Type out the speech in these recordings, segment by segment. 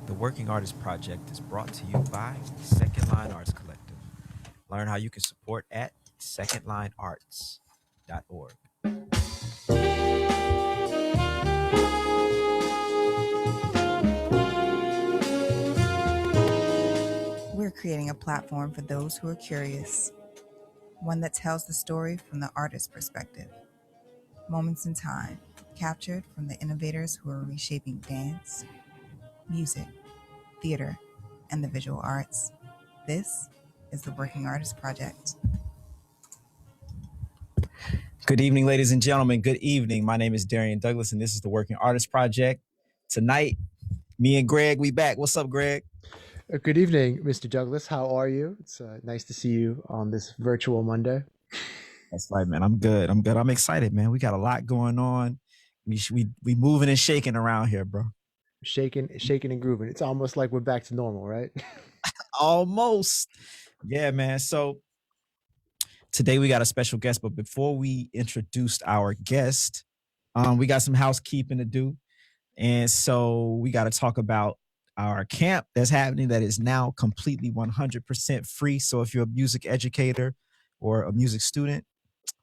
The Working Artist Project is brought to you by Second Line Arts Collective. Learn how you can support at secondlinearts.org. We're creating a platform for those who are curious, one that tells the story from the artist's perspective. Moments in time, captured from the innovators who are reshaping dance, music, theater, and the visual arts. This is the Working Artist Project. Good evening, ladies and gentlemen. Good evening. My name is Darian Douglas, and this is the Working Artist Project. Tonight, me and Greg, we back. What's up, Greg? Good evening, Mr. Douglas. How are you? It's nice to see you on this virtual Monday. That's right, man. I'm good. I'm excited, man. We got a lot going on. We moving and shaking around here, bro. Shaking and grooving. It's almost like we're back to normal, right? Almost. Yeah, man. So today we got a special guest, but before we introduced our guest, we got some housekeeping to do. And so we got to talk about our camp that's happening that is now completely 100% free. So if you're a music educator or a music student,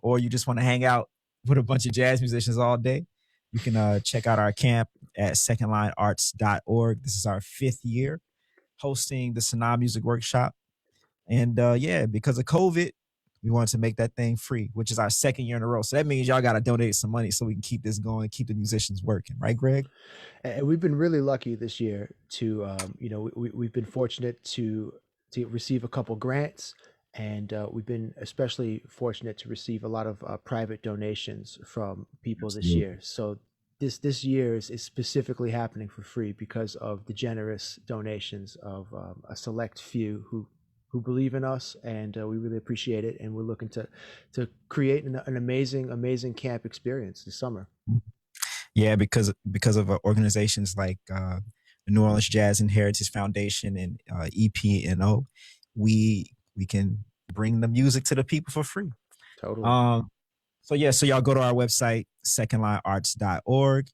or you just want to hang out with a bunch of jazz musicians all day, you can check out our camp at secondlinearts.org. This is our 5th year hosting the Sanaa Music Workshop. And because of COVID, we wanted to make that thing free, which is our 2nd year in a row. So that means y'all got to donate some money so we can keep this going, keep the musicians working. Right, Greg? And we've been really lucky this year to, we've been fortunate to receive a couple grants. And we've been especially fortunate to receive a lot of private donations from people this year. So this year is specifically happening for free because of the generous donations of a select few who believe in us, and we really appreciate it. And we're looking to create an amazing camp experience this summer. Yeah, because of organizations like the New Orleans Jazz and Heritage Foundation and EPNO, we can bring the music to the people for free. Totally. So y'all go to our website, secondlinearts.org,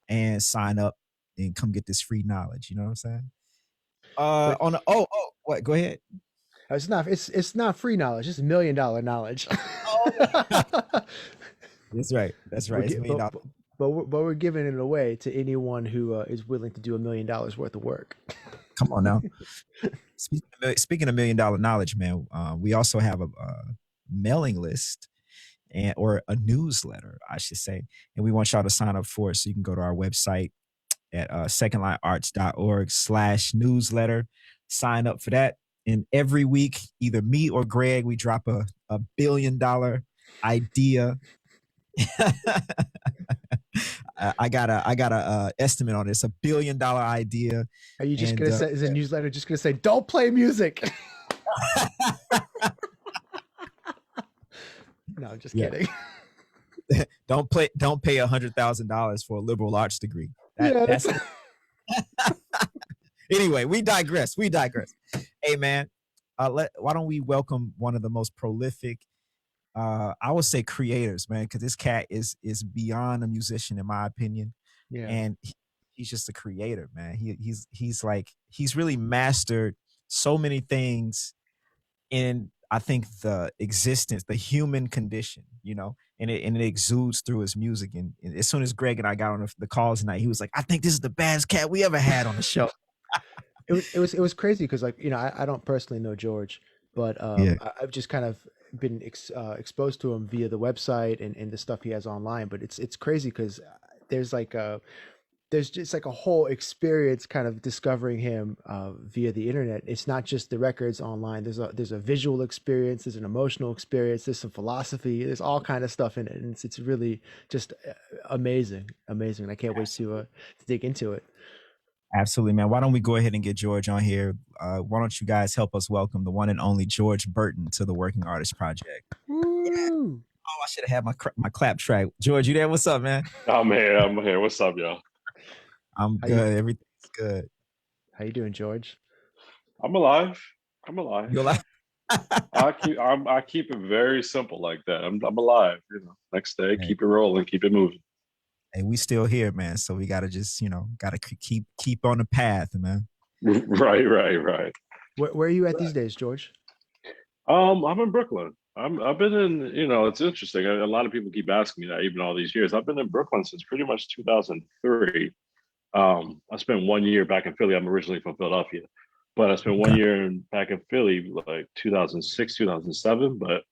and sign up and come get this free knowledge. You know what I'm saying? What? Go ahead. It's not free knowledge. It's $1 million knowledge. That's right. It's $1 million. But we're giving it away to anyone who is willing to do $1 million worth of work. Come on now. Speaking of $1 million knowledge, man, we also have a mailing list or a newsletter, I should say. And we want y'all to sign up for it. So you can go to our website at secondlinearts.org/newsletter. Sign up for that. And every week, either me or Greg, we drop a $1 billion idea. I got a estimate on this, $1 billion idea. Are you just gonna say, is a newsletter just gonna say, don't play music? No, I'm just kidding. Don't pay $100,000 for a liberal arts degree. That's Anyway, we digress. Hey, man, why don't we welcome one of the most prolific, I would say, creators, man, because this cat is beyond a musician, in my opinion. Yeah. And he's just a creator, man. He's really mastered so many things in, I think, the human condition, and it exudes through his music. And as soon as Greg and I got on the call tonight, he was like, I think this is the baddest cat we ever had on the show. It was crazy because, like, I don't personally know George, but I've just kind of been exposed to him via the website and the stuff he has online. But it's crazy because there's just like a whole experience kind of discovering him via the internet. It's not just the records online. There's a visual experience. There's an emotional experience. There's some philosophy. There's all kind of stuff in it, and it's really just amazing. I can't wait to dig into it. Absolutely, man. Why don't we go ahead and get George on here? Why don't you guys help us welcome the one and only George Burton to the Working Artist Project? Woo! Yeah. Oh, I should have had my clap track. George, you there? What's up, man? I'm here. What's up, y'all? I'm good. Everything's good. How you doing, George? I'm alive. You alive? I keep it very simple like that. I'm alive. Next day, keep it rolling, keep it moving. And we still here, man. So we gotta just, gotta keep on the path, man. Right. Where are you at these days, George? I'm in Brooklyn. I've been in, it's interesting. A lot of people keep asking me that even all these years. I've been in Brooklyn since pretty much 2003. I spent 1 year back in Philly. I'm originally from Philadelphia, but I spent one Okay. year back in Philly, like 2006, 2007. But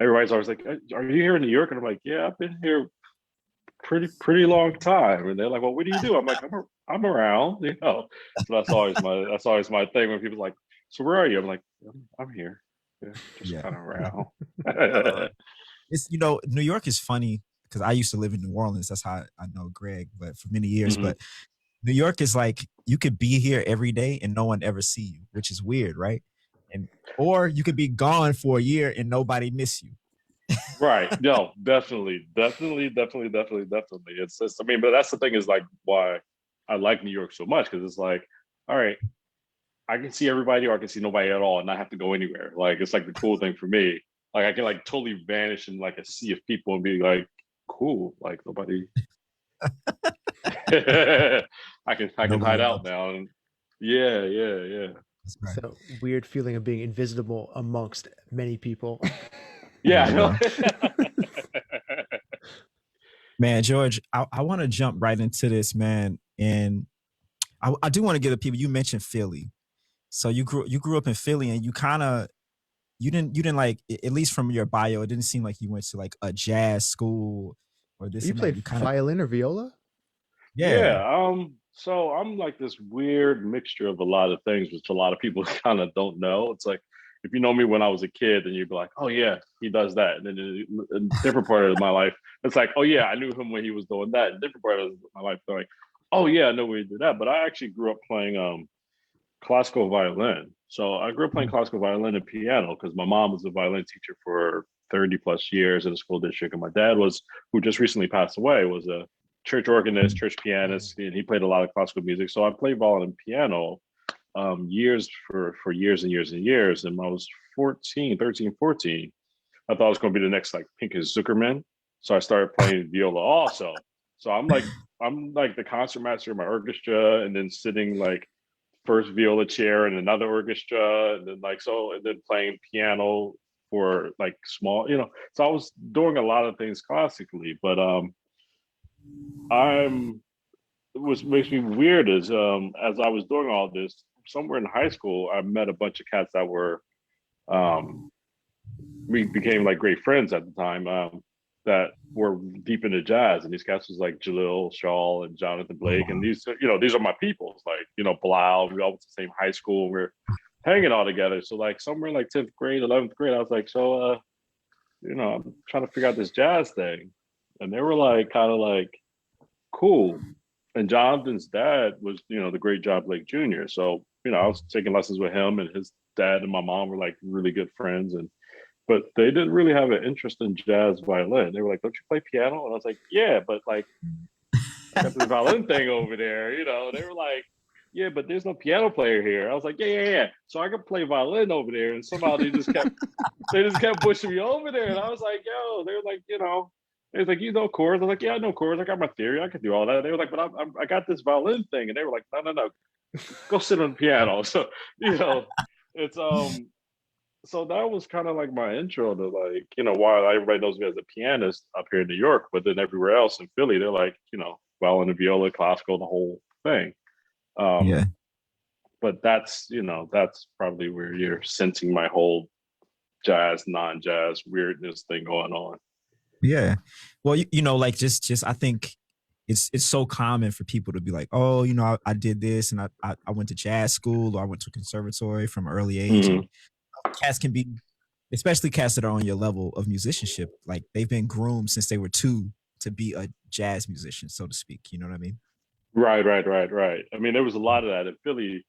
everybody's always like, "Are you here in New York?" And I'm like, "Yeah, I've been here pretty long time." And they're like, "Well, what do you do?" I'm like, I'm around, you know." So that's always my thing when people are like, "So where are you?" I'm like, I'm here, yeah, just Yeah. kind of around. It's New York is funny because I used to live in New Orleans. That's how I know Greg, but for many years. Hmm. But New York is like you could be here every day and no one ever see you, which is weird, right? And or you could be gone for a year and nobody miss you. Right. No, definitely. It's just, I mean, but that's the thing is like why I like New York so much because it's like, all right, I can see everybody or I can see nobody at all and not have to go anywhere. Like it's like the cool thing for me. Like I can like totally vanish in like a sea of people and be like, cool, like nobody. I can Nobody hide out knows. now. And yeah. That's It's right. a weird feeling of being invisible amongst many people. Yeah, Yeah, I know. yeah. Man, George, I want to jump right into this, man. And I do want to give the people, you mentioned Philly. So you grew up in Philly and you didn't like at least from your bio, it didn't seem like you went to like a jazz school or this You and that. played You kind of violin or viola? yeah. Yeah, so I'm like this weird mixture of a lot of things, which a lot of people kind of don't know. It's like if you know me when I was a kid, then you'd be like, "Oh yeah, he does that." And then in a different part of my life, it's like, "Oh yeah, I knew him when he was doing that." In a different part of my life, they're like, "Oh yeah, I know when he did that." But I actually grew up playing classical violin. So I grew up playing Mm, classical violin and piano because my mom was a violin teacher for 30 plus years in a school district. And my dad was, who just recently passed away, was a church organist, mm, church pianist, and he played a lot of classical music. So I played violin and piano years for years and years and years. And when I was 14, 13, 14, I thought I was going to be the next like Pinkus Zuckerman. So I started playing viola also. So I'm like the concert master of my orchestra and then sitting like first viola chair in another orchestra, and then and then playing piano for like small. So I was doing a lot of things classically, but I'm what makes me weird is as I was doing all this, somewhere in high school, I met a bunch of cats that were um we became like great friends at the time. That were deep into jazz, and these cats was like Jalil Shaw and Jonathan oh Blake, and wow. these are my peoples. Like Blau, we all went to the same high school. We're hanging all together. So like somewhere in like 10th grade, 11th grade, I was like, so I'm trying to figure out this jazz thing, and they were like kind of like cool. And Jonathan's dad was the great John Blake Jr. So I was taking lessons with him, and his dad and my mom were like really good friends, and but they didn't really have an interest in jazz violin. They were like, "Don't you play piano?" And I was like, "Yeah, but like I got this violin thing over there." They were like, "Yeah, but there's no piano player here." I was like, "Yeah." So I could play violin over there, and somehow they just kept pushing me over there, and I was like, "Yo," they were like, they was like, chords. I was like, "Yeah, I know chords. I got my theory. I can do all that." They were like, "But I got this violin thing," and they were like, "No, go sit on the piano." So it's so that was kind of like my intro to like why everybody knows me as a pianist up here in New York, but then everywhere else in Philly they're like violin and viola, classical, the whole thing. Um, Yeah. but that's probably where you're sensing my whole jazz, non-jazz weirdness thing going on. Yeah. Well, like just I think it's so common for people to be like, oh, I did this and I went to jazz school or I went to conservatory from an early age. And Hmm. cats can be, especially cats that are on your level of musicianship, like they've been groomed since they were two to be a jazz musician, so to speak. You know what I mean? Right. I mean, there was a lot of that in Philly.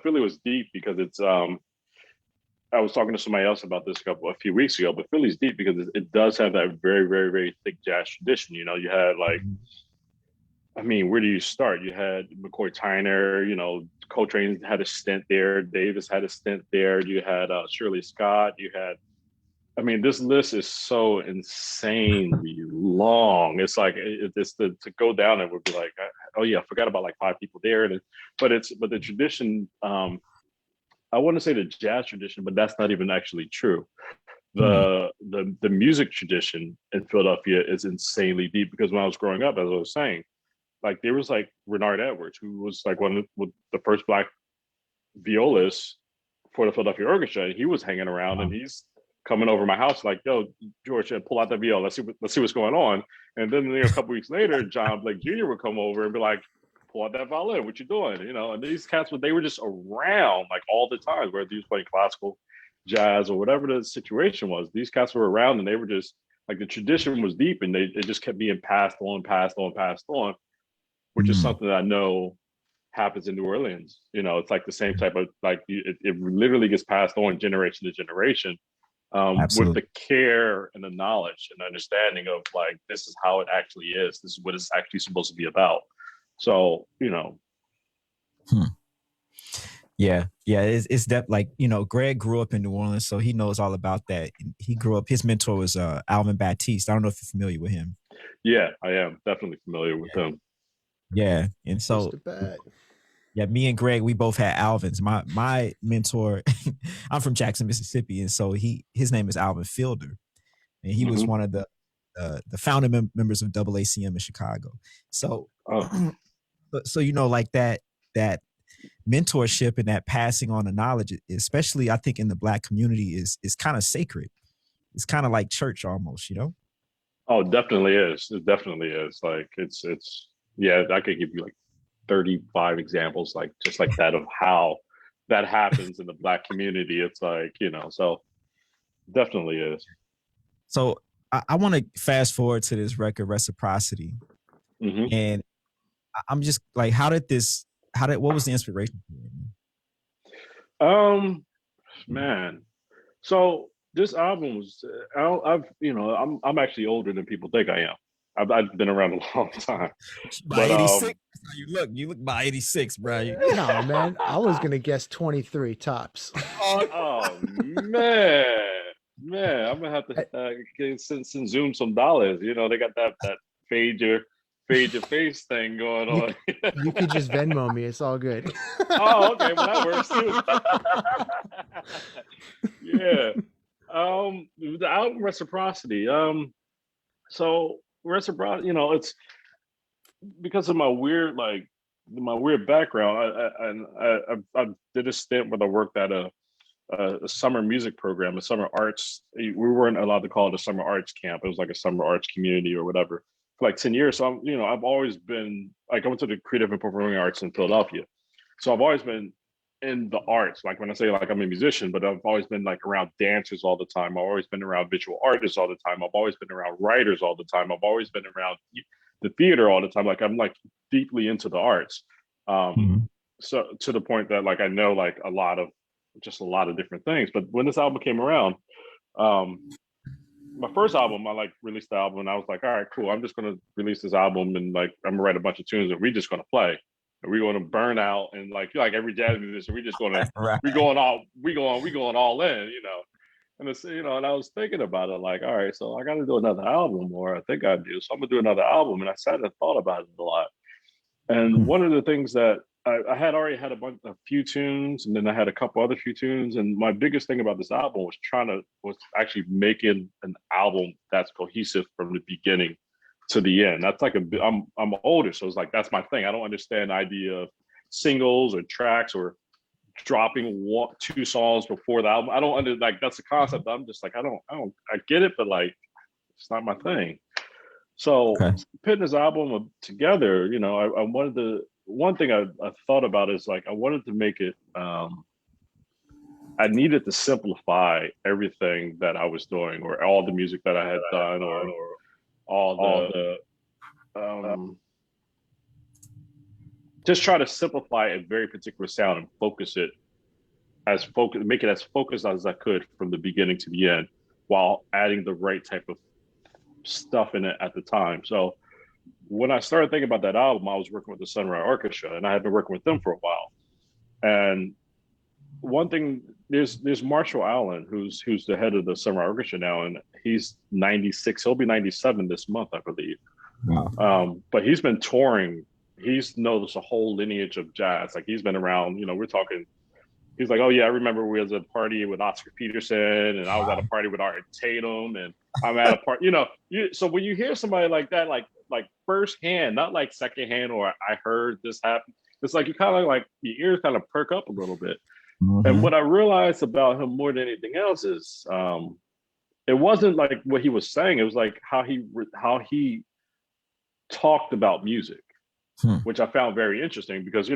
Philly was deep because it's I was talking to somebody else about this a few weeks ago, but Philly's deep because it does have that very, very, very thick jazz tradition. You had like, Mhm. I mean, where do you start? You had McCoy Tyner, Coltrane had a stint there, Davis had a stint there, you had Shirley Scott, you had, I mean, this list is so insanely long. It's like, it's to go down it would be like, oh yeah, I forgot about like 5 people there. But the tradition, I want to say the jazz tradition, but that's not even actually true. The music tradition in Philadelphia is insanely deep, because when I was growing up, as I was saying, like there was like Renard Edwards, who was like one of the first Black violists for the Philadelphia Orchestra, and he was hanging around, and he's coming over my house like, yo, George, pull out that viola, let's see what's going on. And then a couple weeks later, John Blake Jr. would come over and be like, pull out that violin, what you doing? And these cats, they were just around like all the time, whether he was playing classical, jazz, or whatever the situation was. These cats were around, and they were just like, the tradition was deep, and it just kept being passed on, which is something that I know happens in New Orleans. It's like the same type of, like, it literally gets passed on generation to generation, with the care and the knowledge and understanding of like, this is how it actually is. This is what it's actually supposed to be about. So, Yeah. It's that, like, Greg grew up in New Orleans, so he knows all about that. He grew up, his mentor was Alvin Baptiste. I don't know if you're familiar with him. Yeah, I am definitely familiar with him. Yeah. And so, yeah, me and Greg, we both had Alvins. My mentor, I'm from Jackson, Mississippi, and so his name is Alvin Fielder, and he was one of the founding members of AACM in Chicago. So, so like that mentorship and that passing on the knowledge, especially I think in the Black community, is kind of sacred. It's kind of like church almost, Oh, it definitely is. It definitely is. Like it's yeah. I could give you like 35 examples, like just like that, of how that happens in the Black community. It's like, so definitely is. So I want to fast forward to this record, Reciprocity. And I'm just like, what was the inspiration for it? Man. So this album was, I'm actually older than people think I am. I've been around a long time. By 86, you look by 86, bro. No, man, I was gonna guess 23 tops. Oh man, I'm gonna have to send Zoom some dollars. They got that fade your face thing going on. You could just Venmo me. It's all good. Oh, okay. Well, that works too. Yeah. The album Reciprocity. So Reciprocity, it's because of my weird background. I did a stint where I worked at a summer music program, a summer arts. We weren't allowed to call it a summer arts camp. It was like a summer arts community or whatever, for like 10 years. So I've always been like, I went to the creative and performing arts in Philadelphia. So I've always been in the arts. Like when I say like I'm a musician, but I've always been like around dancers all the time. I've always been around visual artists all the time. I've always been around writers all the time. I've always been around the theater all the time. Like I'm like deeply into the arts. So to the point that like I know like a lot of different things. But when this album came around, my first album, I like released the album and I was like, all right, cool. I'm just gonna release this album and like I'm gonna write a bunch of tunes and we're just gonna play. And we're gonna burn out and like every jazz musician, we just gonna we going all in, And it's and I was thinking about it like, all right, so I gotta do another album, or I think I do. So I'm gonna do another album. And I sat and thought about it a lot. And one of the things that I had already had a few tunes, and then I had a couple other few tunes. And my biggest thing about this album was actually making an album that's cohesive from the beginning to the end. That's like I'm older, so it's like that's my thing. I don't understand the idea of singles or tracks or dropping 2 songs before the album. I don't that's the concept. I'm just like I get it, but like it's not my thing. So putting this album together, I wanted to. One thing I thought about is like I wanted to make it. I needed to simplify everything that I was doing, or all the music that I had done, or all the just try to simplify a very particular sound and make it as focused as I could from the beginning to the end, while adding the right type of stuff in it at the time. So when I started thinking about that album, I was working with the Sunrise Orchestra, and I had been working with them for a while. And one thing, there's Marshall Allen, who's the head of the Sunrise Orchestra now, and he's 96. He'll be 97 this month, I believe. Wow. But he's been touring he's knows a whole lineage of jazz. Like he's been around, we're talking. He's like, oh yeah, I remember we was at a party with Oscar Peterson, and I was at a party with Art Tatum, and I'm at a party. So when you hear somebody like that, like firsthand, not like secondhand, or I heard this happen. It's like you kind of like your ears kind of perk up a little bit. Mm-hmm. And what I realized about him more than anything else is, it wasn't like what he was saying. It was like how he talked about music. Which I found very interesting because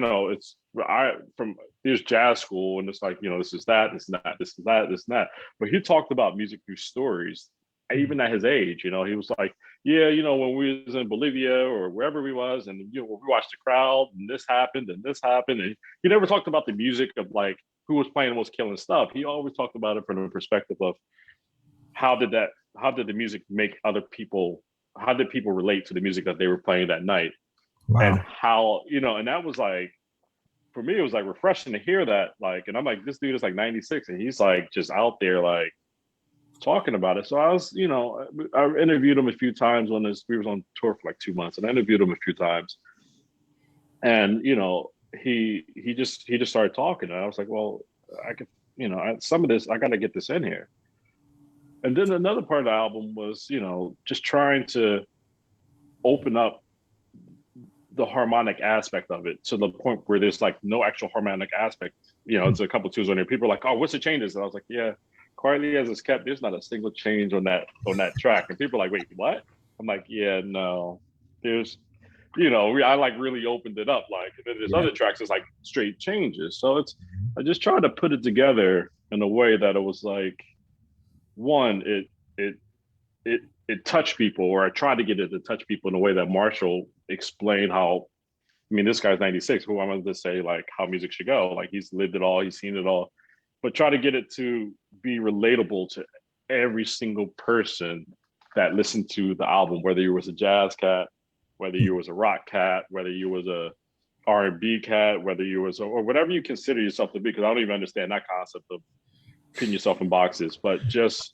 there's jazz school and it's like this is that, this is that, this is that, this and that. But he talked about music through stories, even at his age. He was like, yeah, when we was in Bolivia or wherever we was, and we watched the crowd and this happened and this happened, and he never talked about the music of like who was playing the most killing stuff. He always talked about it from the perspective of how did the music make other people, how did people relate to the music that they were playing that night. Wow. And how, and that was like, for me, it was like refreshing to hear that. Like, and I'm like, this dude is like 96 and he's like just out there like talking about it. So I was, I interviewed him a few times when we was on tour for like 2 months, and I interviewed him a few times. And, he just started talking. And I was like, well, I could, some of this, I got to get this in here. And then another part of the album was, just trying to open up the harmonic aspect of it to the point where there's like no actual harmonic aspect. It's a couple tunes on there. People are like, oh, what's the changes? And I was like, yeah, quietly as it's kept, there's not a single change on that track. And people are like, wait, what? I'm like, yeah, no, there's, I like really opened it up. Like, and then there's other tracks that's like straight changes. So I just tried to put it together in a way that it was like, one, it touched people, or I tried to get it to touch people in a way that Marshall explained how, this guy's 96, who I wanted to say like how music should go. Like he's lived it all, he's seen it all, but try to get it to be relatable to every single person that listened to the album, whether you was a jazz cat, whether you was a rock cat, whether you was a R&B cat, whether you was, or whatever you consider yourself to be, because I don't even understand that concept of putting yourself in boxes, but just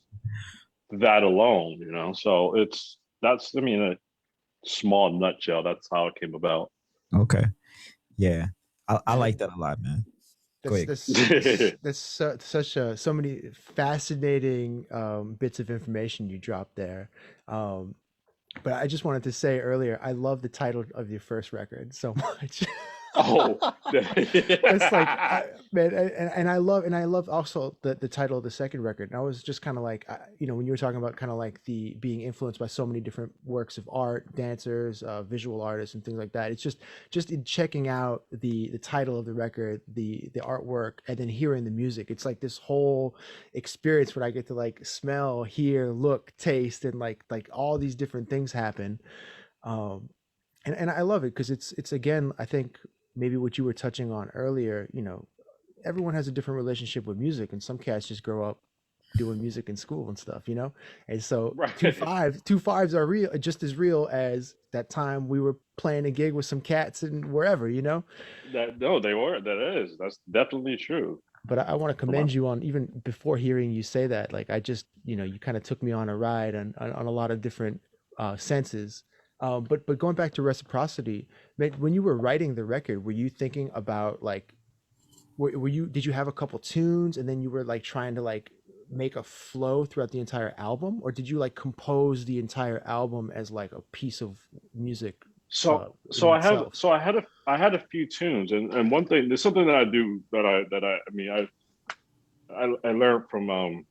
that alone, so that's in a small nutshell, that's how it came about. Okay. Yeah. I like that a lot, man. That's such so many fascinating bits of information you dropped there. But I just wanted to say earlier, I love the title of your first record so much. Oh, it's like, man, and I love also the title of the second record. And I was just kind of like, when you were talking about kind of like the being influenced by so many different works of art, dancers, visual artists, and things like that. It's just in checking out the title of the record, the artwork, and then hearing the music. It's like this whole experience where I get to like smell, hear, look, taste, and like all these different things happen. And I love it because it's again, I think maybe what you were touching on earlier, everyone has a different relationship with music, and some cats just grow up doing music in school and stuff, and so right. two fives are real, just as real as that time we were playing a gig with some cats and wherever, that's definitely true. But I want to commend you on, even before hearing you say that, like I just, you kind of took me on a ride on a lot of different senses. But going back to Reciprocity, when you were writing the record, were you thinking about like, did you have a couple tunes and then you were like trying to like make a flow throughout the entire album, or did you like compose the entire album as like a piece of music? So I had a few tunes, and one thing, there's something that I do that I learned from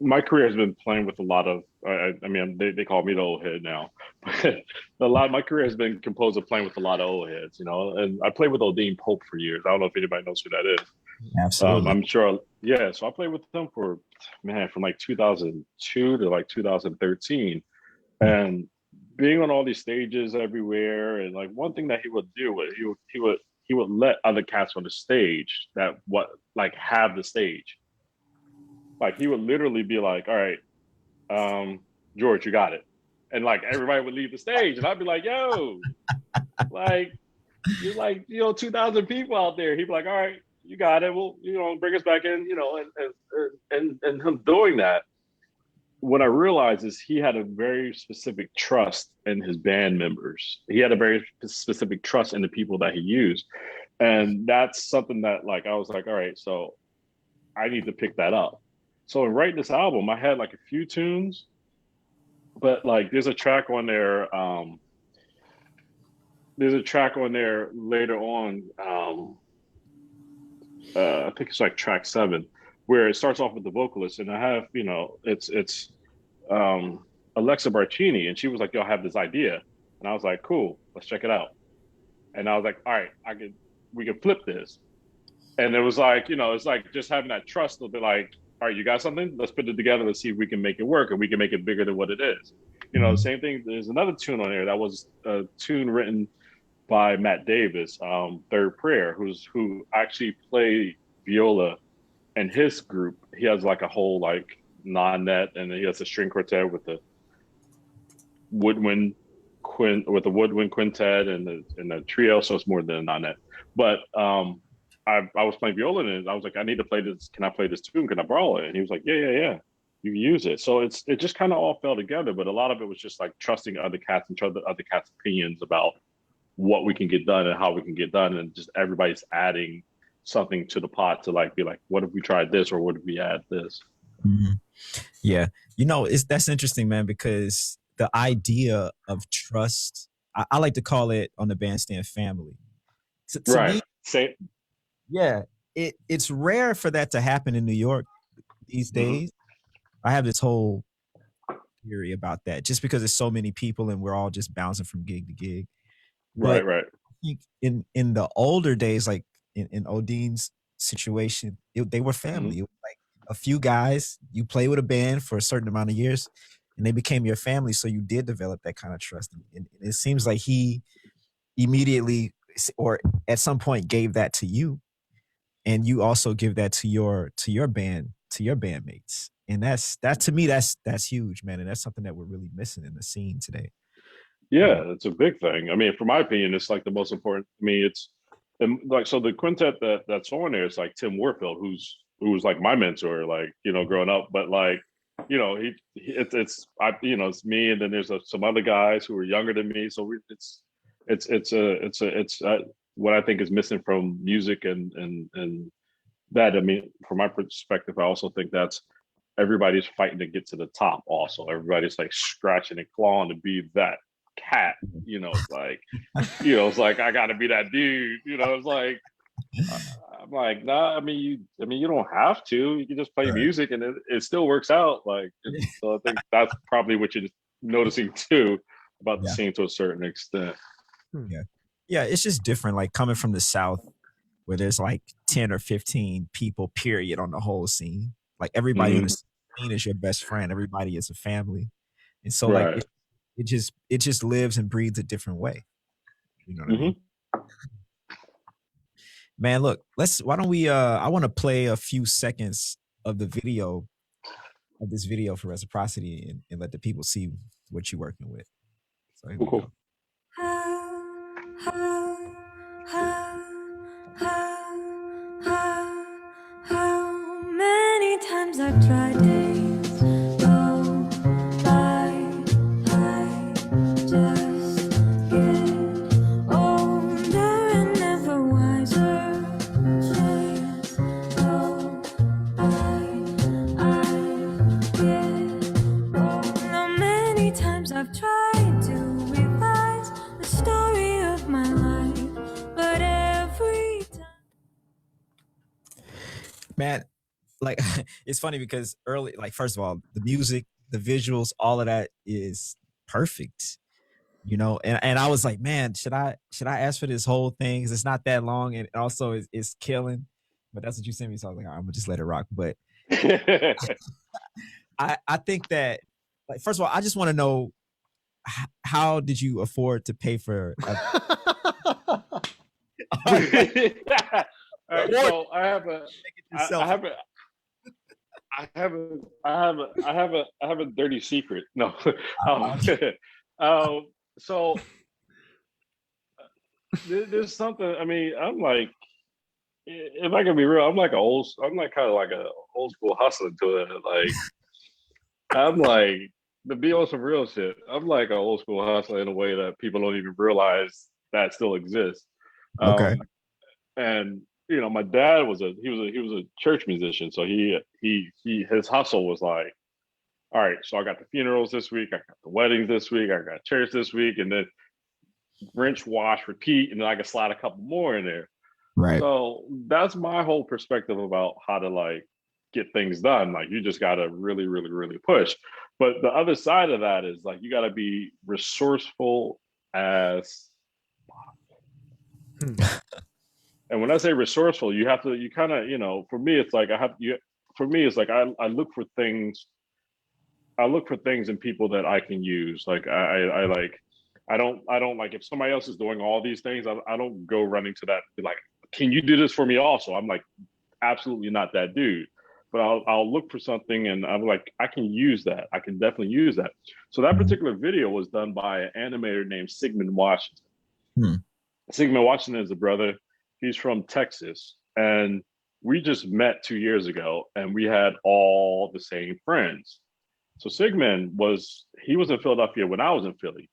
my career has been playing with a lot of, they call me the old head now, but my career has been composed of playing with a lot of old heads, and I played with Odine Pope for years. I don't know if anybody knows who that is. Absolutely. I'm sure. Yeah. So I played with them from like 2002 to like 2013, and being on all these stages everywhere. And like one thing that he would do was he would let other cats on the stage that have the stage. Like he would literally be like, all right, George, you got it. And like everybody would leave the stage and I'd be like, yo, like, you're like, 2,000 people out there. He'd be like, all right, you got it. Well, bring us back in, and him doing that what I realized is he had a very specific trust in his band members. He had a very specific trust in the people that he used. And that's something that like, I was like, all right, so I need to pick that up. So in writing this album, I had like a few tunes, but like there's a track on there. There's a track on there later on. I think it's like track 7, where it starts off with the vocalist, and I have, it's Alexa Barcini, and she was like, "Yo, I have this idea," and I was like, "Cool, let's check it out." And I was like, "All right, we can flip this." And it was like, it's like just having that trust to be like, "All right, you got something? Let's put it together. Let's see if we can make it work, and we can make it bigger than what it is." The same thing. There's another tune on there that was a tune written by Matt Davis, Third Prayer, who actually played viola in his group. He has like a whole like non-net, and then he has a string quartet with the woodwind quintet and the trio. So it's more than a non-net. But I was playing viola, and I was like, I need to play this. Can I play this tune? Can I borrow it? And he was like, yeah. You can use it. So it just kind of all fell together. But a lot of it was just like trusting other cats and other cats' opinions about what we can get done and how we can get done, and just everybody's adding something to the pot to like be like, what if we tried this, or what if we add this? Mm-hmm. Yeah, that's interesting, man, because the idea of trust, I like to call it on the bandstand family. To Right. me, Same. Yeah, it's rare for that to happen in New York these days. I have this whole theory about that, just because there's so many people and we're all just bouncing from gig to gig. But Right. I think in the older days, like in Odine's situation, they were family. It was like a few guys, you play with a band for a certain amount of years, and they became your family. So you did develop that kind of trust. And it seems like he immediately, or at some point, gave that to you, and you also give that to your bandmates. And that to me, that's huge, man. And that's something that we're really missing in the scene today. Yeah, it's a big thing. I mean, from my opinion, it's like the most important. I mean, it's like, so the quintet that's on there is like Tim Warfield, who was like my mentor, like, growing up. But like, it's me, and then there's some other guys who are younger than me. So it's what I think is missing from music, and that, I mean, from my perspective, I also think that's everybody's fighting to get to the top. Also, everybody's like scratching and clawing to be that cat. It's like I got to be that dude. It's like, I'm like, nah. I mean, you don't have to. You can just play music, and it still works out. Like, so I think that's probably what you're noticing too about the scene to a certain extent. Yeah, it's just different. Like coming from the South, where there's like 10 or 15 people, period, on the whole scene. Like everybody on the scene is your best friend. Everybody is a family, and so like it just lives and breathes a different way. You know what I mean? Man, look, why don't we I want to play a few seconds of this video for Reciprocity, and let the people see what you're working with. So here we go. How many times I've tried days go by, I just get older and never wiser. Days go by, I get old. How many times I've tried to revise the story of my life, but every time. Man, like it's funny because early, like, first of all, the music, the visuals, all of that is perfect, and I was like, man, should I ask for this whole thing, because it's not that long, and also it's killing. But that's what you sent me, so I was like, I'm gonna just let it rock. But I think that, like, first of all, I just want to know, how did you afford to pay for All right, so I have a dirty secret. No, so there's something. I mean, I'm like, if I can be real, I'm like kind of like a old school hustler to it. Like, I'm like, to be on some real shit, I'm like an old school hustler in a way that people don't even realize that still exists. Okay. Um, and my dad was a church musician, so he his hustle was like, all right, so I got the funerals this week, I got the weddings this week, I got church this week, and then rinse, wash, repeat, and then I can slide a couple more in there. Right. So that's my whole perspective about how to like get things done. Like you just gotta really, really, really push. But the other side of that is like you gotta be resourceful as Hmm. and when I say resourceful, you kind of, for me it's like for me it's like I look for things in people that I can use. Like I like I don't like if somebody else is doing all these things, I don't go running to that be like, can you do this for me also? I'm like absolutely not that dude. But I'll look for something and I'm like, I can use that. I can definitely use that. So that Mhm. particular video was done by an animator named Sigmund Washington. Hmm. Sigmund Washington is a brother. He's from Texas. And we just met 2 years ago and we had all the same friends. So Sigmund he was in Philadelphia when I was in Philly.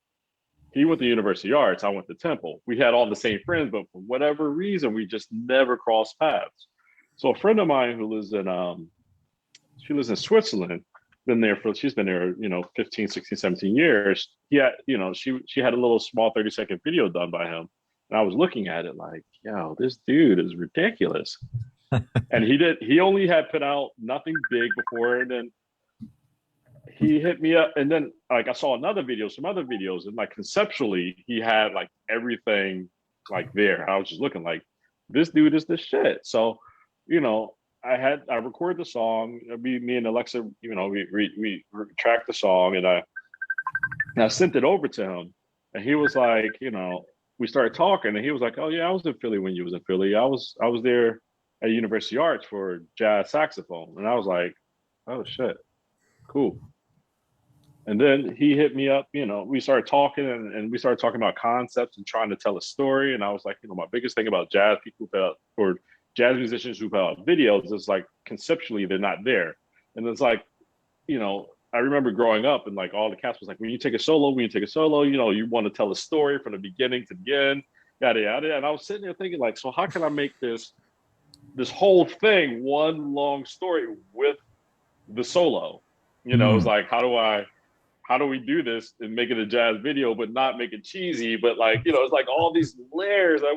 He went to University of Arts. I went to Temple. We had all the same friends, but for whatever reason, we just never crossed paths. So a friend of mine who lives in she lives in Switzerland, she's been there, 15, 16, 17 years. She had a little small 30-second video done by him. And I was looking at it like, yo, this dude is ridiculous. And he only had put out nothing big before, and then he hit me up, and then like I saw some other videos, and like conceptually he had like everything like there. I was just looking like this dude is the shit. So, I recorded the song. Me and Alexa, we tracked the song, and I sent it over to him, and he was like, we started talking, and he was like, oh yeah, I was in Philly when you was in Philly. I was there at University of Arts for jazz saxophone, and I was like, oh shit, cool. And then he hit me up, we started talking and we started talking about concepts and trying to tell a story. And I was like, my biggest thing about jazz people or jazz musicians who put out videos is like conceptually they're not there. And it's like, I remember growing up and like all the cast was like, when you take a solo, you want to tell a story from the beginning to the end, yada yada. And I was sitting there thinking like, so how can I make this whole thing one long story with the solo? It's like, how do we do this and make it a jazz video, but not make it cheesy? But like, it's like all these layers that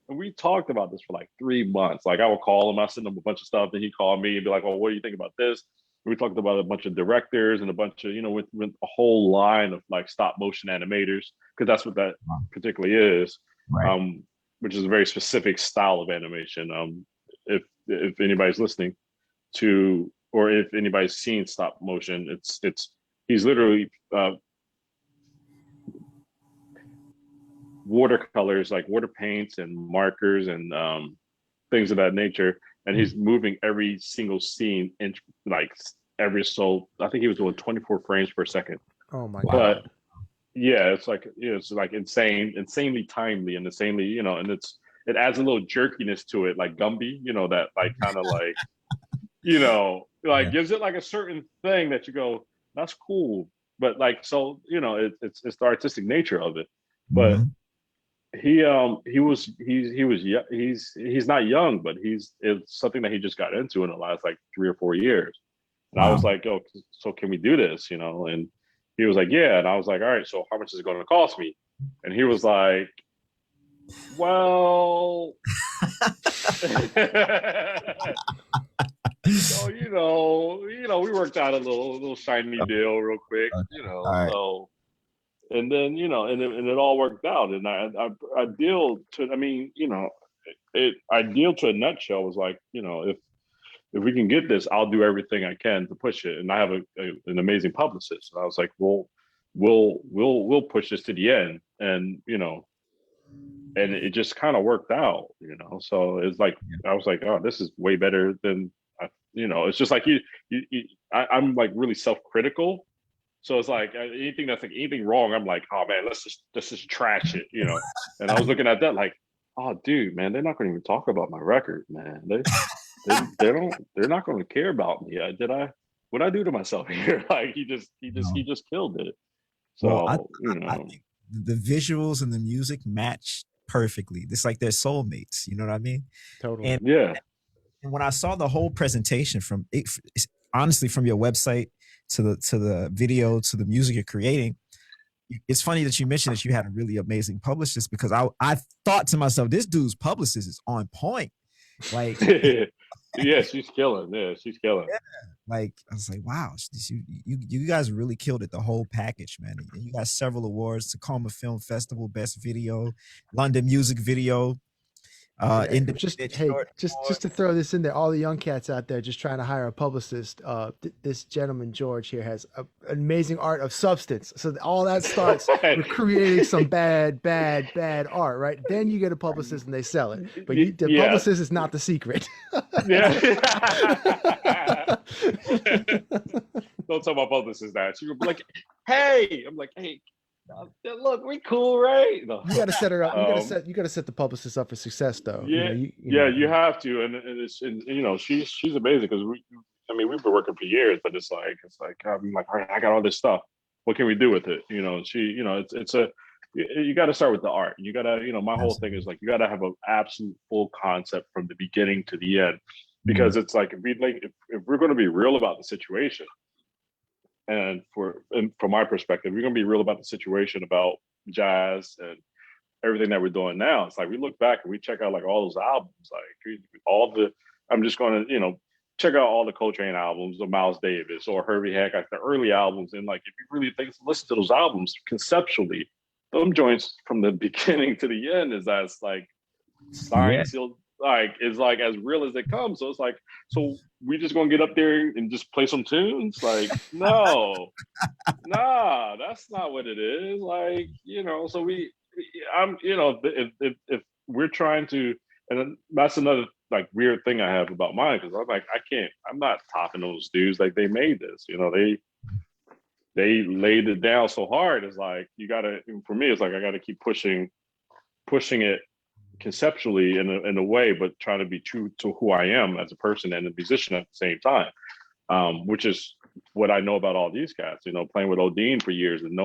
we talked about this for like 3 months. Like I would call him, I send him a bunch of stuff, and he called me and be like, "Well, what do you think about this?" We talked about a bunch of directors and a bunch of, with a whole line of like stop motion animators, because that's what that particularly is, Right. which is a very specific style of animation. If anybody's listening to, or if anybody's seen stop motion, it's he's literally watercolors, like water paints and markers and things of that nature, and he's moving every single scene in like I think he was doing 24 frames per second. Oh my Wow. god. But yeah, it's like insanely timely, and insanely, and it adds a little jerkiness to it, like Gumby, that like kind of like, like Yeah. gives it like a certain thing that you go, that's cool. But like, so, it's the artistic nature of it. But Mhm. he's not young, but it's something that he just got into in the last like 3 or 4 years. And I was Wow. like, "Oh, so can we do this?" And he was like, "Yeah." And I was like, "All right, so how much is it going to cost me?" And he was like, "Well," so we worked out a little shiny deal real quick, All right. so. And then and it all worked out, and I deal to, I mean, ideal to a nutshell was like, if we can get this, I'll do everything I can to push it, and I have an amazing publicist. And I was like, well, we'll push this to the end, and and it just kind of worked out, so it's like, I was like, oh, this is way better than it's just like I'm like really self-critical. So it's like anything that's like anything wrong, I'm like, oh man, let's just trash it, And I was looking at that like, oh dude, man, they're not going to even talk about my record, man. They're not going to care about me. Did I? what I do to myself here? Like he just killed it. Well, So I think the visuals and the music match perfectly. It's like they're soulmates. You know what I mean? Totally. And, yeah. and when I saw the whole presentation from it, honestly, from your website to the video to the music you're creating, it's funny that you mentioned that you had a really amazing publicist, because I thought to myself, this dude's publicist is on point. Like, Yeah, she's killing. Yeah, she's killing. yeah, like I was like, wow, you guys really killed it, the whole package, man. And you got several awards: Tacoma Film Festival Best Video, London Music Video, Just Independent hey, Short Award. just to throw this in there, all the young cats out there just trying to hire a publicist. This gentleman George here has an amazing art of substance. So all that starts with creating some bad art, right? Then you get a publicist and they sell it. But the Yeah. publicist is not the secret. Yeah. Don't tell my publicist that. She would be like, "Hey," I'm like, "Hey, look, we cool, right?" No. You got to set her up. You got to set the publicist up for success, though. Yeah, you have to, and she's amazing, because we've been working for years, but it's like I'm like, all right, I got all this stuff. What can we do with it? You got to start with the art. You got to, my whole thing is like, you got to have an absolute full concept from the beginning to the end, because it's like, if we're going to be real about the situation, and from my perspective, we're going to be real about the situation about jazz and everything that we're doing now. It's like we look back and we check out like all those albums, like I'm just going to, check out all the Coltrane albums or Miles Davis or Herbie Hancock, the early albums. And like, if you really listen to those albums conceptually, them joints from the beginning to the end is as like signed, sealed, like it's like as real as it comes. So it's like, so we just gonna get up there and just play some tunes? Like, no, nah, that's not what it is. Like, so if we're trying to, and that's another like weird thing I have about mine, because I'm like, I'm not topping those dudes. Like, they made this, they laid it down so hard. It's like, for me, it's like I gotta keep pushing it conceptually in a way, but trying to be true to who I am as a person and a musician at the same time, which is what I know about all these guys. Playing with Odin for years and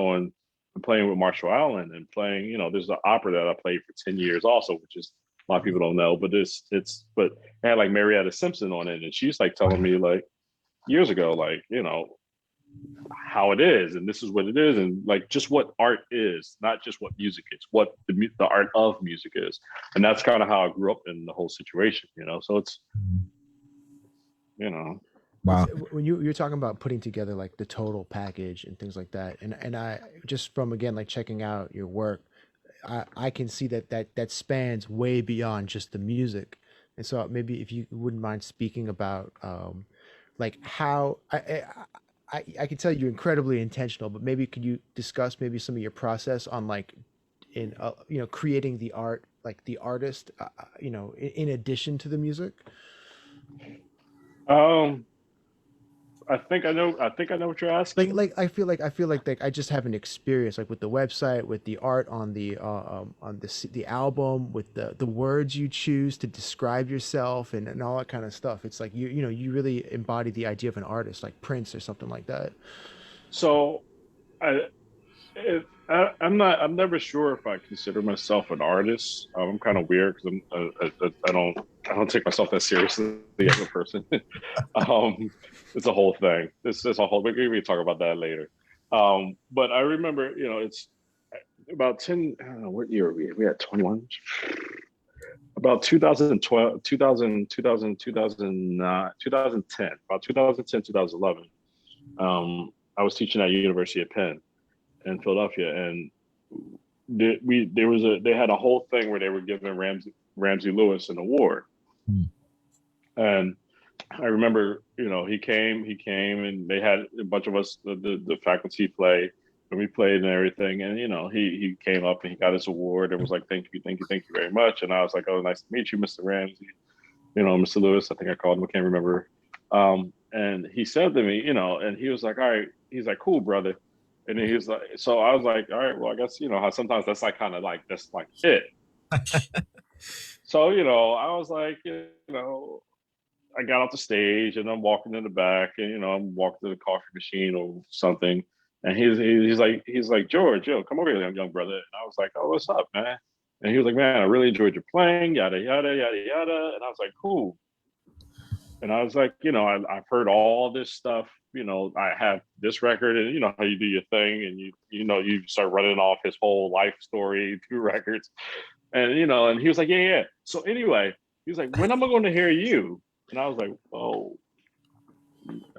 playing with Marshall Allen and playing, there's an opera that I played for 10 years also, which is a lot of people don't know, but but I had like Marietta Simpson on it, and she's like telling me like years ago, like, how it is, and this is what it is, and like just what art is, not just what music is, what the art of music is. And that's kind of how I grew up in the whole situation, so it's, Wow. When you're talking about putting together like the total package and things like that, and I just from, again, like checking out your work, I can see that spans way beyond just the music. And so maybe if you wouldn't mind speaking about like how I can tell you're incredibly intentional, but maybe could you discuss maybe some of your process on like in creating the art, like the artist, in addition to the music? I think I know what you're asking. Like I feel like I just have an experience like with the website, with the art on the album, with the words you choose to describe yourself and all that kind of stuff. It's like you really embody the idea of an artist, like Prince or something like that. So I'm never sure if I consider myself an artist. I'm kind of weird because I don't take myself that seriously as a person. It's a whole thing. This is a whole. We can talk about that later. But I remember, it's about 10. I don't know what year we had 21. About 2012, 2000, 2000, 2010, about 2010, 2011. I was teaching at University of Penn in Philadelphia, and they had a whole thing where they were giving Ramsey Lewis an award. And I remember, he came and they had a bunch of us, the faculty play, and we played and everything. And, he came up and he got his award and was like, thank you very much. And I was like, oh, nice to meet you, Mr. Ramsey, Mr. Lewis, I think I called him, I can't remember. And he said to me, and he was like, all right, he's like, cool, brother. And then he was like, so I was like, all right, well, I guess, how sometimes that's like kind of like, that's like it. So, I was like, I got off the stage and I'm walking in the back, and I'm walking to the coffee machine or something. And he's like, George, yo, come over here, young brother. And I was like, oh, what's up, man? And he was like, man, I really enjoyed your playing, yada yada yada yada. And I was like, cool. And I was like, I've heard all this stuff. I have this record, and you know how you do your thing, and you start running off his whole life story through records, and he was like, yeah. So anyway, he was like, when am I going to hear you? And I was like, oh,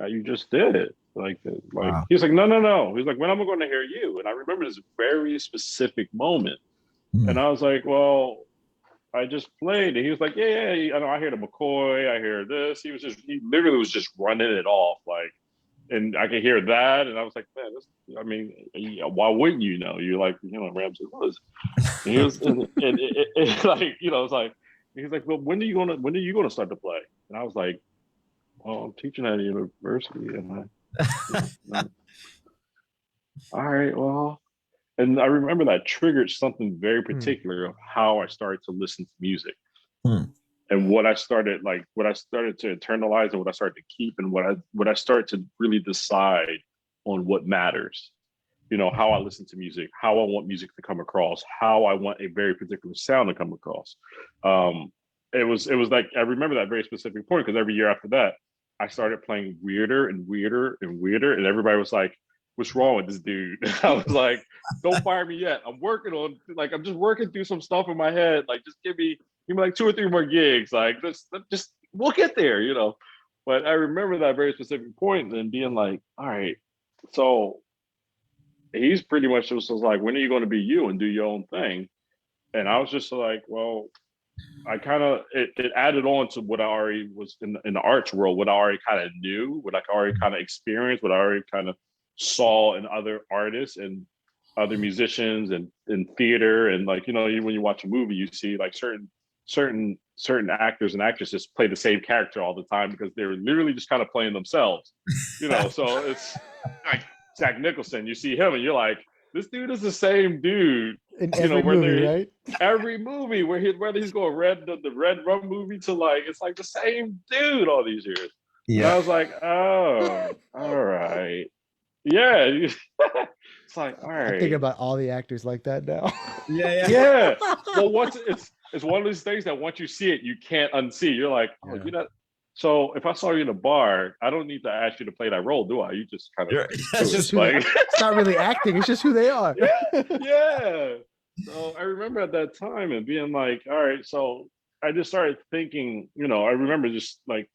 you just did it. Wow. He was like, no. He was like, when am I going to hear you? And I remember this very specific moment, and I was like, well, I just played, and he was like, yeah, I know, I hear the McCoy, I hear this. He literally was just running it off, and I could hear that, and I was like, man, why wouldn't you know? You're like, Ramsey was. And he was, and it's like, it's like, he's like, well, when are you gonna start to play? And I was like, well, I'm teaching at a university, and all right, well. And I remember that triggered something very particular of how I started to listen to music, and what I started to internalize, and what I started to keep, and what I started to really decide on what matters. How I listen to music, how I want music to come across, how I want a very particular sound to come across. It was like, I remember that very specific point, because every year after that, I started playing weirder and weirder and weirder, and everybody was like, what's wrong with this dude? I was like, don't fire me yet. I'm just working through some stuff in my head. Like, just give me like 2 or 3 more gigs. Like, just we'll get there, But I remember that very specific point and being like, all right, so he's pretty much just was like, when are you going to be you and do your own thing? And I was just like, well, I kind of, it added on to what I already was in the arts world, what I already kind of knew, what I already kind of experienced, what I already kind of saw in other artists and other musicians and in theater. And like, when you watch a movie, you see like certain actors and actresses play the same character all the time, because they're literally just kind of playing themselves, so it's like Jack Nicholson, you see him and you're like, this dude is the same dude in every movie, right? Every movie whether he's going the Red Rum movie to like, it's like the same dude all these years. Yeah. And I was like, oh, all right. Yeah. It's like, all right. I'm thinking about all the actors like that now. Yeah. Well, it's one of those things that once you see it, you can't unsee. You're like, oh, so if I saw you in a bar, I don't need to ask you to play that role, do I? You just kind of it's just it's not really acting, it's just who they are. Yeah. So I remember at that time and being like, all right, so I just started thinking, I remember just like,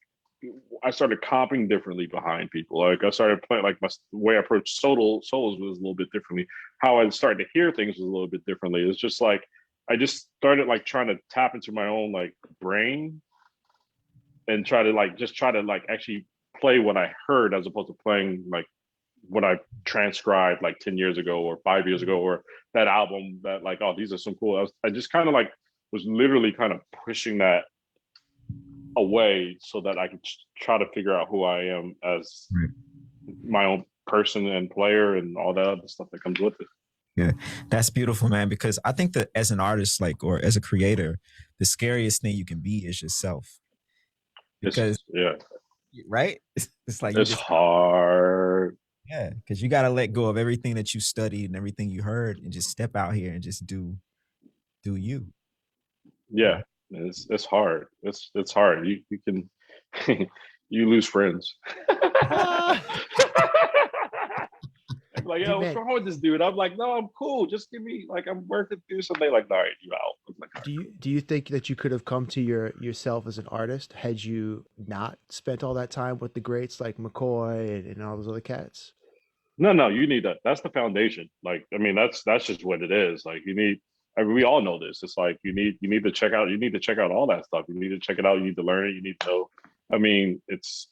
I started comping differently behind people. Like I started playing, like the way I approached solos was a little bit differently. How I started to hear things was a little bit differently. It's just like, I just started like trying to tap into my own like brain and try to actually play what I heard, as opposed to playing like what I transcribed like 10 years ago or 5 years ago, or that album that like, oh, these are some cool. I just kind of like was literally kind of pushing that away so that I could try to figure out who I am as my own person and player and all that other stuff that comes with it. Yeah, that's beautiful, man, because I think that as an artist, like, or as a creator, the scariest thing you can be is yourself. Because right? It's like it's hard. Yeah, because you got to let go of everything that you studied and everything you heard and just step out here and just do you. Yeah, it's hard. It's hard. You can you lose friends. I'm like, yo, what's wrong with this dude? I'm like, no, I'm cool. Just give me like, I'm working through something. Like, all right, you out. I'm like, do you think that you could have come to yourself as an artist had you not spent all that time with the greats like McCoy and all those other cats? No, you need that. That's the foundation. Like, I mean, that's just what it is. Like, you need. I mean, we all know this. It's like you need to check out. You need to check out all that stuff. You need to check it out. You need to learn it. You need to know. I mean, it's.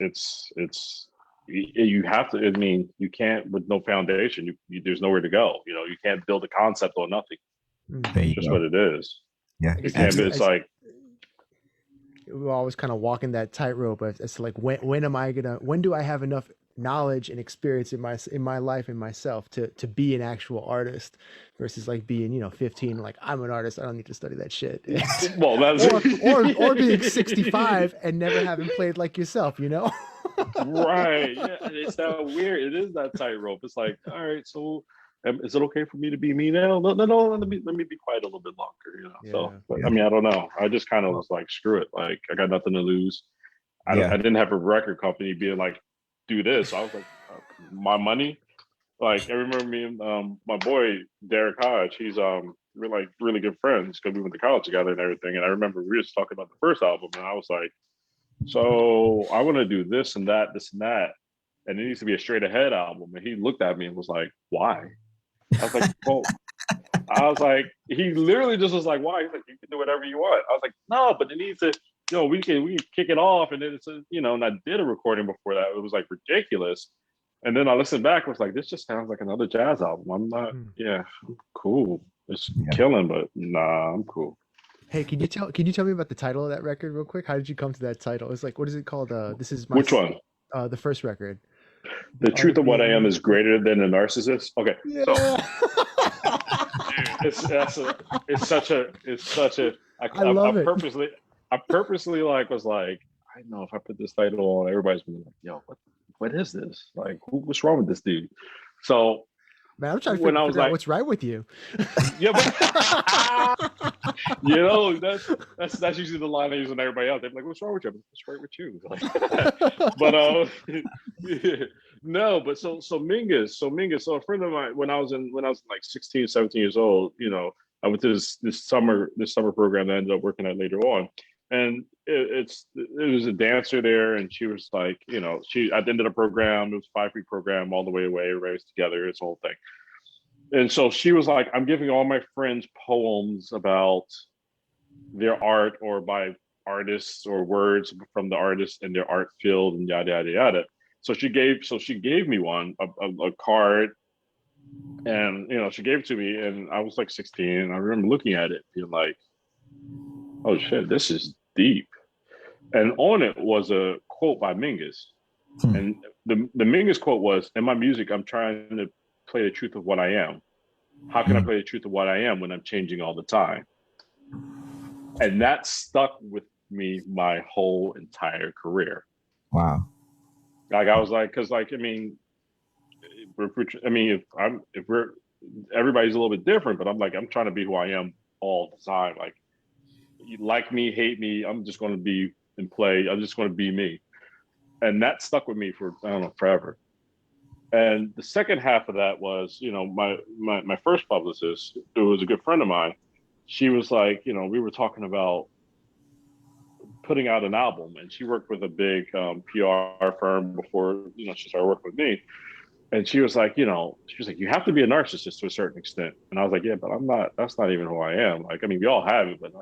You have to. I mean, you can't with no foundation. There's nowhere to go. You can't build a concept on nothing. It's just what it is. Yeah, it's like we're always kind of walking that tightrope. It's like when do I have enough knowledge and experience in my life and myself to be an actual artist versus like being, 15, like I'm an artist, I don't need to study that shit. Well, that's or being 65 and never having played like yourself, right. Yeah, it's that weird. It is that tightrope. It's like, all right, so is it okay for me to be me now? No, no, no. Let me be quiet a little bit longer. So, but, I mean, I don't know. I just kind of was like, screw it. Like, I got nothing to lose. I didn't have a record company being like, do this. I was like, my money. Like, I remember me and my boy Derek Hodge. We're like really good friends because we went to college together and everything. And I remember we were just talking about the first album, and I was like, so I want to do this and that, and it needs to be a straight ahead album. And he looked at me and was like, why? I was like, well, he literally just was like, why? He's like, you can do whatever you want. I was like, no, but it needs to, we can kick it off. And then it's and I did a recording before that. It was like ridiculous. And then I listened back, I was like, this just sounds like another jazz album. I'm not, I'm cool. It's killing, but nah, I'm cool. Hey, can you tell me about the title of that record real quick? How did you come to that title? It's like, what is it called? This is which one? The first record. The truth of what I am is greater than a narcissist. Okay, yeah. So it's such a. I purposely was like, I know if I put this title on, everybody's gonna be like, yo, what is this? Like, what's wrong with this dude? So, man, I'm trying to figure out what's right with you. Yeah, but that's usually the line I use on everybody else. They're like, "What's wrong with you?" What's right with you? Like, but no, but so Mingus, so a friend of mine when I was like 16, 17 years old, I went to this summer program that I ended up working at later on. And it was a dancer there, and she was like, at the end of the program, it was a 5-week program all the way away, everybody was together, this whole thing. And so she was like, I'm giving all my friends poems about their art or by artists or words from the artists in their art field and yada, yada, yada. So she gave me one, a card, and, she gave it to me, and I was like 16, and I remember looking at it being like, oh shit, this is deep. And on it was a quote by Mingus. And the Mingus quote was, in my music, I'm trying to play the truth of what I am. How can I play the truth of what I am when I'm changing all the time? And that stuck with me my whole entire career. Wow. Like, I was like, because like, if we're everybody's a little bit different, but I'm trying to be who I am all the time. Like, you like me, hate me, I'm just going to be and play. I'm just going to be me. And that stuck with me for, I don't know, forever. And the second half of that was, my first publicist, who was a good friend of mine, she was like, we were talking about putting out an album, and she worked with a big PR firm before, she started working with me. And she was like, you have to be a narcissist to a certain extent. And I was like, yeah, but I'm not, that's not even who I am. Like, we all have it, but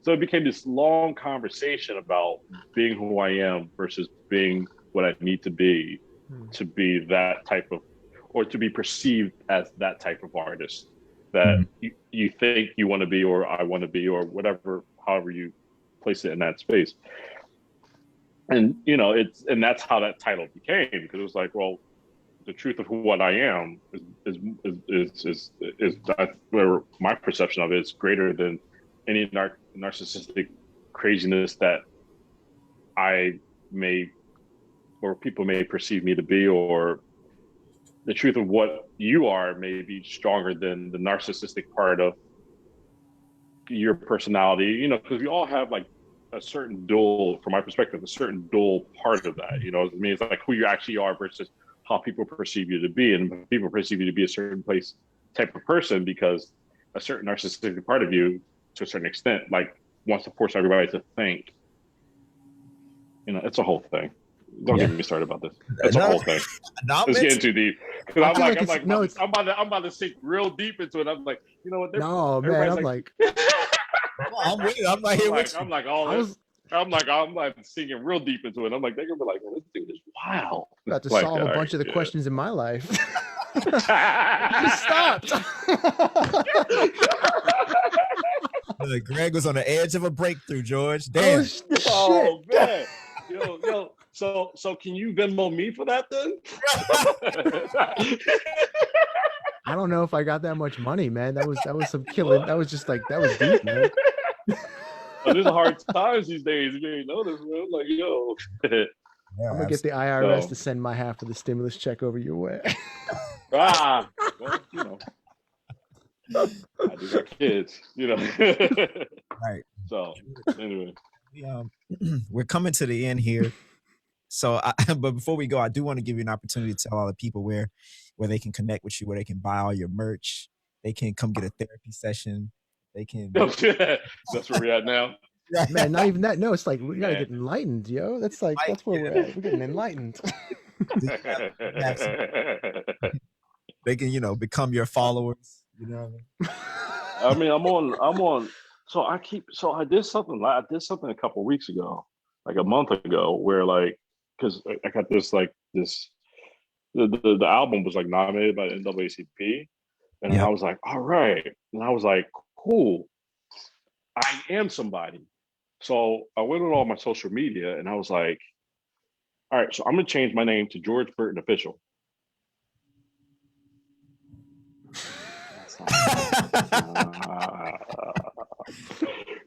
so it became this long conversation about being who I am versus being what I need to be that type of, or to be perceived as that type of artist that you think you want to be, or I want to be, or whatever, however you place it in that space. And, and that's how that title became, because it was like, well, the truth of what I am is that's where my perception of it is greater than any narcissistic craziness that I may, or people may perceive me to be, or the truth of what you are may be stronger than the narcissistic part of your personality, because we all have like a certain dual, from my perspective, a certain dual part of that, it's like who you actually are versus how people perceive you to be. And people perceive you to be a certain place type of person because a certain narcissistic part of you, to a certain extent, like wants to force everybody to think. It's a whole thing. Don't get me started about this. It's a whole thing. It's getting too deep. Because I'm about to sink real deep into it. I'm like, you know what? No, man. I'm like I'm with you. I'm right here with you. I'm like sinking real deep into it. I'm like, they're gonna be like, oh, this dude is wild. About to solve a bunch of the questions in my life. Just stopped. Greg was on the edge of a breakthrough, George. Damn. Oh man. Yo. So can you Venmo me for that then? I don't know if I got that much money, man. That was some killing. That was just like, that was deep, man. Oh, there's hard times these days. You ain't noticed, man. Like, yo. I'm gonna get the IRS to send my half of the stimulus check over your way. Well, you know, I do got kids, you know. Right. So anyway, we're coming to the end here. So, but before we go, I do want to give you an opportunity to tell all the people where they can connect with you, where they can buy all your merch, they can come get a therapy session, they can. That's where we're at now. Man, not even that. No, it's like we gotta get enlightened, yo. That's like that's where we're at. We're getting enlightened. They can, become your followers. You know what I mean? I'm on. So I did something. I did something a couple of weeks ago, like a month ago, where like, because I got this the album was like nominated by the NAACP, and I was like, all right, and I was like, cool, I am somebody. So I went on all my social media and I was like, all right, so I'm gonna change my name to George Burton Official.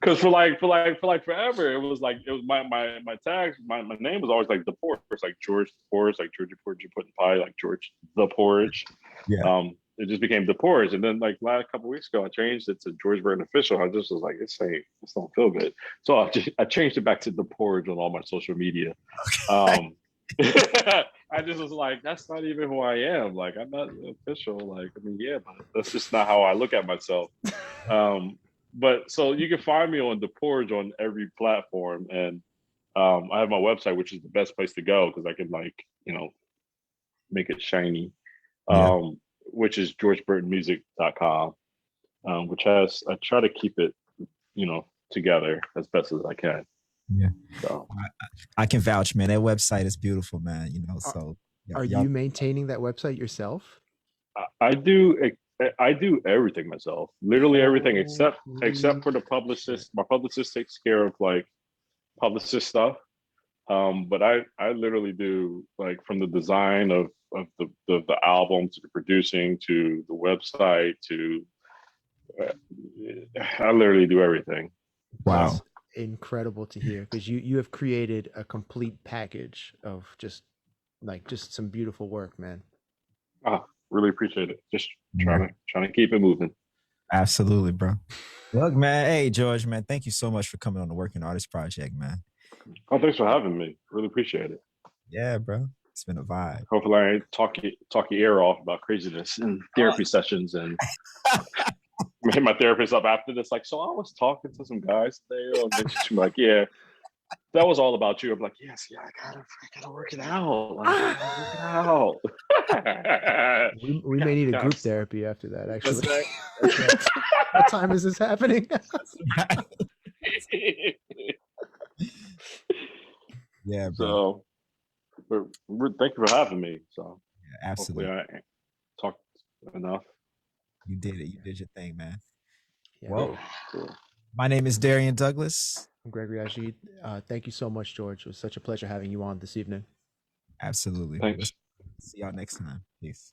Because for forever, it was my tags, my name was always like the Porch, like George the Porch, like George Porch you put in pie, like George the Porch. Yeah. It just became the Porch, and then like last couple of weeks ago, I changed it to George Burton Official. I just was like, this don't feel good, so I changed it back to the Porch on all my social media. I just was like, that's not even who I am. Like, I'm not official. Like, I mean, yeah, but that's just not how I look at myself. But so you can find me on the Porch on every platform, and I have my website, which is the best place to go because I can make it shiny. Which is georgeburtonmusic.com, which I try to keep it, together as best as I can. Yeah. So I can vouch, man. That website is beautiful, man. So are you maintaining that website yourself? I do everything myself, literally everything except for the publicist. My publicist takes care of like publicist stuff. But I literally do like from the design of the album to the producing to the website to I literally do everything. Wow. That's incredible to hear, because you have created a complete package of just some beautiful work, man. Really appreciate it. Just trying to keep it moving. Absolutely, bro. Look, man. Hey, George, man. Thank you so much for coming on the Working Artist Project, man. Oh, thanks for having me. Really appreciate it. Yeah, bro. It's been a vibe. Hopefully I ain't talk your ear off about craziness and therapy sessions and hit my therapist up after this. Like, so I was talking to some guys today. And she's like, yeah, that was all about you. I'm like, yes, yeah, I gotta work it out. Like, I gotta work it out. we may need a group therapy after that, actually. That's right. What time is this happening? Yeah, bro. So, thank you for having me. So, yeah, absolutely. Hopefully I talked enough. You did it. You did your thing, man. Yeah. Well, my name is Darian Douglas. I'm Gregory Ajid. Thank you so much, George. It was such a pleasure having you on this evening. Absolutely. Thanks. See y'all next time. Peace.